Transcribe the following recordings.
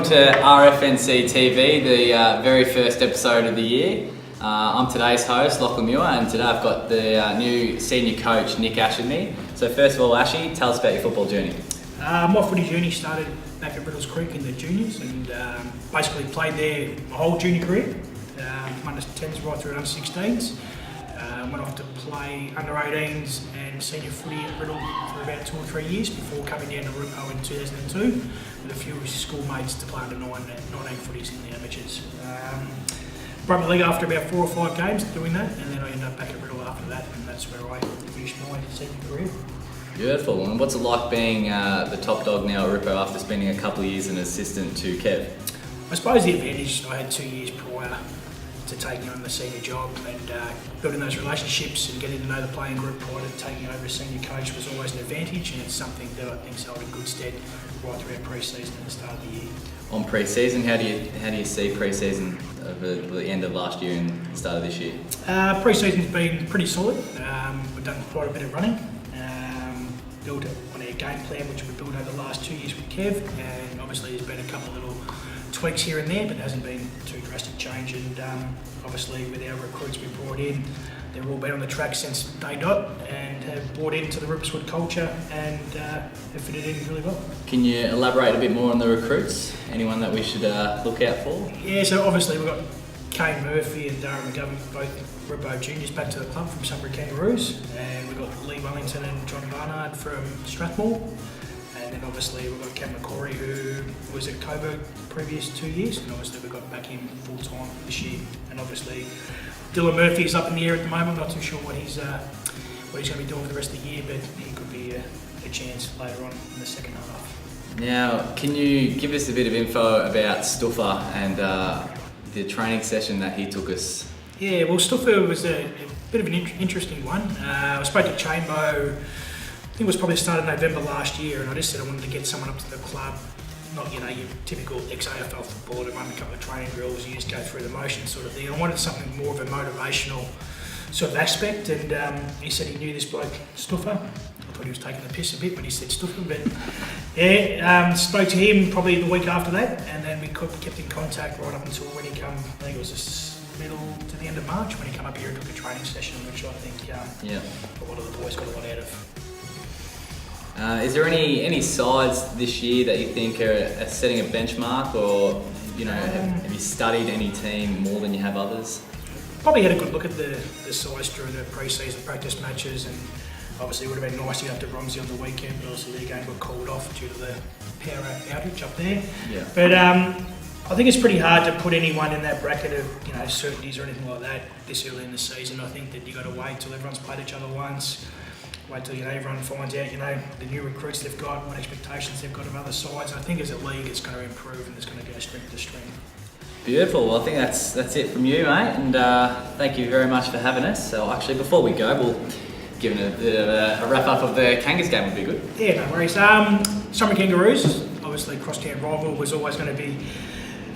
welcome to RFNC TV, the very first episode of the year. I'm today's host, Lachlan Muir, and today I've got the new senior coach, Nick Ash, with me. So first of all, Ashy, tell us about your football journey. My footy journey started back at Riddles Creek in the juniors, and basically played there my whole junior career, from under 10s right through under 16s. Went off to play under 18s and senior footy at Riddle for about 2 or 3 years before coming down to Rupo in 2002 with a few schoolmates to play under 19 footies in the amateurs. Broke my leg after about 4 or 5 games doing that, and then I ended up back at Riddle after that, and that's where I finished my senior career. Beautiful. And what's it like being the top dog now at Rupo after spending a couple of years as an assistant to Kev? I suppose the advantage I had 2 years prior to taking on the senior job, and building those relationships and getting to know the playing group prior to taking over as senior coach was always an advantage, and it's something that I think's held in good stead right throughout pre-season and the start of the year. On pre-season, how do you see pre-season over the end of last year and the start of this year? Pre-season's been pretty solid. We've done quite a bit of running, built on our game plan, which we built over the last 2 years with Kev, and obviously there's been a couple of little tweaks here and there, but there hasn't been too drastic change. And obviously with our recruits we brought in, they've all been on the track since day dot and have bought into the Ripswood culture and have fitted in really well. Can you elaborate a bit more on the recruits? Anyone that we should look out for? Yeah, so obviously we've got Kane Murphy and Darren McGovern, both Rippo juniors, back to the club from Sunbury Kangaroos, and we've got Lee Wellington and John Barnard from Strathmore. And then obviously we've got Cam McCory, who was at Coburg the previous 2 years, and obviously we've got back in full time this year. And obviously Dylan Murphy's up in the air at the moment. I'm not too sure what he's going to be doing for the rest of the year, but he could be a chance later on in the second half. Now, can you give us a bit of info about Stuffer and the training session that he took us? Yeah, well, Stuffer was a bit of an interesting one. I spoke to Chambo, I think it was probably the start of November last year, and I just said I wanted to get someone up to the club, not your typical ex-AFL footballer to run a couple of training drills, you just go through the motions sort of thing. I wanted something more of a motivational sort of aspect, and he said he knew this bloke Stuffer. I thought he was taking the piss a bit when he said Stuffer, but yeah, spoke to him probably the week after that, and then we kept in contact right up until when he came, I think it was this middle to the end of March when he came up here and took a training session, which I think a lot of the boys got a lot out of. Is there any sides this year that you think are setting a benchmark, or have you studied any team more than you have others? Probably had a good look at the sides during the pre-season practice matches, and obviously it would have been nice to get up to Romsey on the weekend, but obviously their game got called off due to the power outage up there. Yeah. But I think it's pretty hard to put anyone in that bracket of certainties or anything like that this early in the season. I think that you got to wait till everyone's played each other once. Wait till everyone finds out the new recruits they've got, what expectations they've got of other sides. I think as a league it's going to improve and it's going to go strength to strength. Beautiful. Well, I think that's it from you, mate, and thank you very much for having us. So actually, before we go, we'll give a bit of a wrap up of the Kangas game would be good. Yeah, no worries. Sunbury Kangaroos, obviously crosstown rival, was always going to be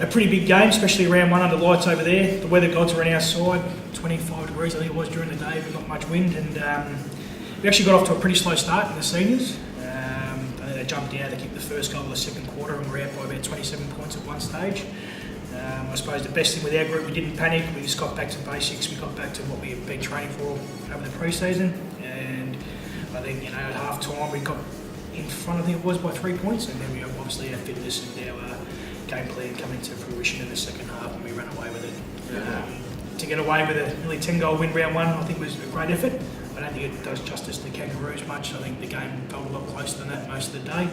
a pretty big game, especially round one under lights over there. The weather gods were on our side, 25 degrees I think it was during the day, but not much wind, and we actually got off to a pretty slow start in the seniors. They jumped out, they kicked the first goal of the second quarter and were out by about 27 points at one stage. I suppose the best thing with our group, we didn't panic, we just got back to basics, we got back to what we had been training for over the pre-season, and I think at half time we got in front, I think it was by 3 points, and then we obviously our fitness and our game plan coming to fruition in the second half, and we ran away with it. To get away with a nearly 10-goal win round one, I think was a great effort. I don't think it does justice to Kangaroos much. I think the game felt a lot closer than that most of the day,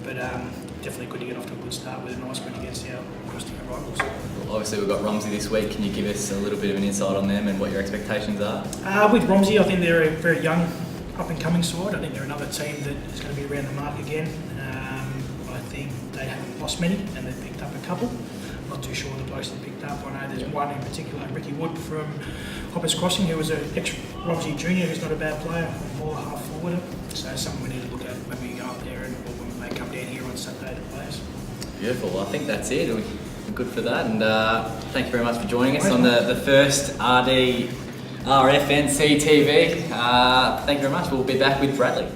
but definitely good to get off to a good start with a nice win against our cross-town rivals. Well, obviously we've got Romsey this week. Can you give us a little bit of an insight on them and what your expectations are? With Romsey, I think they're a very young, up-and-coming side. I think they're another team that is going to be around the mark again. I think they haven't lost many, and they've picked up a couple. Not too sure the blokes they picked up. I know there's one in particular, Ricky Wood from Hoppers Crossing, who was an ex-Romsey junior, who's not a bad player, more half forwarder. So that's something we need to look at when we go up there and when they come down here on Saturday to play us. Beautiful. Well, I think that's it. We're good for that, and thank you very much for joining us on the first RFNC TV. Thank you very much. We'll be back with Bradley.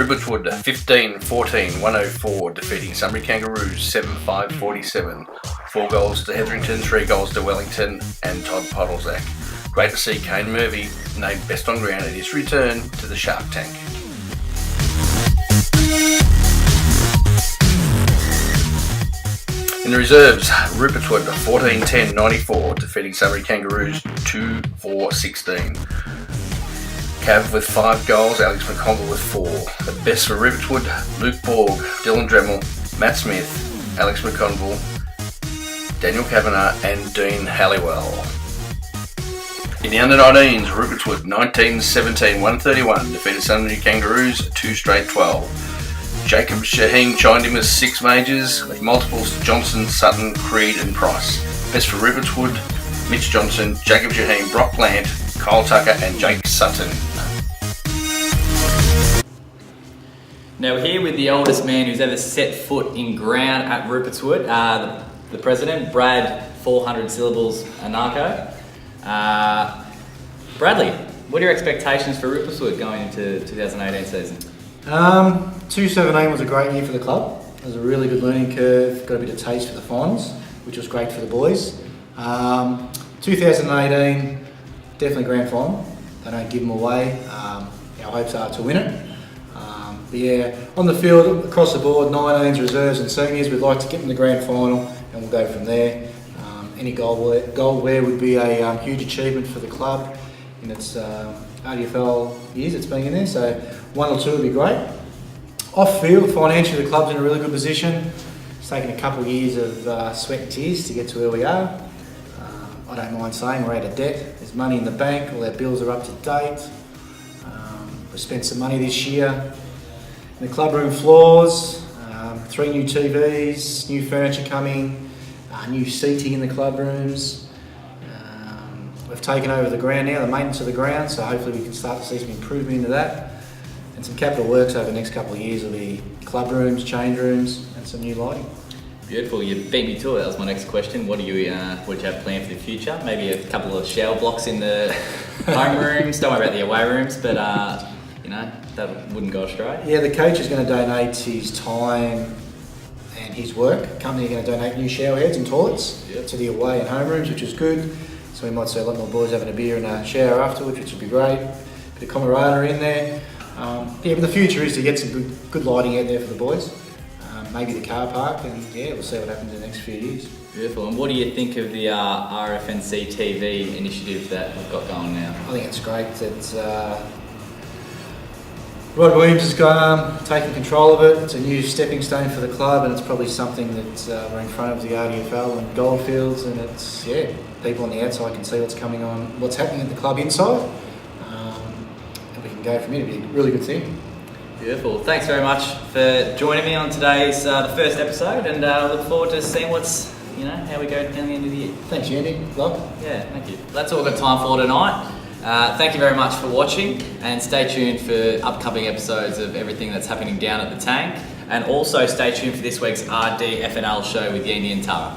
Ribbertswood 15-14-104, defeating Sunbury Kangaroos 7-5-47. 4 goals to Hetherington, 3 goals to Wellington and Todd Podolzak. Great to see Kane Murphy named best on ground at his return to the Shark Tank. In the reserves, Ruppertswood 14-10-94, defeating Sunbury Kangaroos 2-4-16. Cav with 5 goals, Alex McConville with 4. The best for Ruppertswood, Luke Borg, Dylan Dremel, Matt Smith, Alex McConville, Daniel Kavanagh and Dean Halliwell. In the under-19s, Ruppertswood 19-17-131, defeated Sunbury Kangaroos 2 straight 12. Jacob Shaheen chimed in with 6 majors, with multiples to Johnson, Sutton, Creed and Price. Best for Ruppertswood, Mitch Johnson, Jacob Shaheen, Brock Plant, Kyle Tucker and Jake Sutton. Now we're here with the oldest man who's ever set foot in ground at Ruppertswood, the president, Brad 400 syllables Anarcho. Bradley, what are your expectations for Ruppertswood going into 2018 season? 2017 was a great year for the club. It was a really good learning curve, got a bit of taste for the finals, which was great for the boys. 2018, definitely grand final. They don't give them away. Our hopes are to win it. But yeah, on the field, across the board, 19s, reserves and seniors, we'd like to get in the grand final and we'll go from there. Any gold there would be a huge achievement for the club in its RDFL years it's been in there, so 1 or 2 would be great. Off field, financially the club's in a really good position. It's taken a couple of years of sweat and tears to get to where we are. I don't mind saying we're out of debt. There's money in the bank, all our bills are up to date. We've spent some money this year. In the club room floors, 3 new TVs, new furniture coming, new seating in the club rooms. We've taken over the ground now, the maintenance of the ground, so hopefully we can start to see some improvement into that. And some capital works over the next couple of years will be club rooms, change rooms and some new lighting. Beautiful, you beat me to it. That was my next question. What do you have planned for the future? Maybe a couple of shower blocks in the home rooms. Don't worry about the away rooms, but that wouldn't go astray. Yeah, the coach is going to donate his time and his work. The company are going to donate new shower heads and toilets to the away and home rooms, which is good. So we might see a lot more boys having a beer and a shower afterwards, which would be great. Bit of camaraderie in there. But the future is to get some good lighting out there for the boys. Maybe the car park, and we'll see what happens in the next few years. Beautiful. And what do you think of the RFNC TV initiative that we've got going now? I think it's great that Rod Williams has taken control of it. It's a new stepping stone for the club, and it's probably something that we're in front of the RDFL and Goldfields, and it's people on the outside can see what's coming on, what's happening at the club inside, and we can go from here. It'll be a really good thing. Beautiful. Thanks very much for joining me on today's the first episode, and I look forward to seeing how we go down the end of the year. Thanks, Andy. Love. Yeah, thank you. That's all we've got time for tonight. Thank you very much for watching, and stay tuned for upcoming episodes of everything that's happening down at the tank, and also stay tuned for this week's RDFNL show with Yandy and Tara.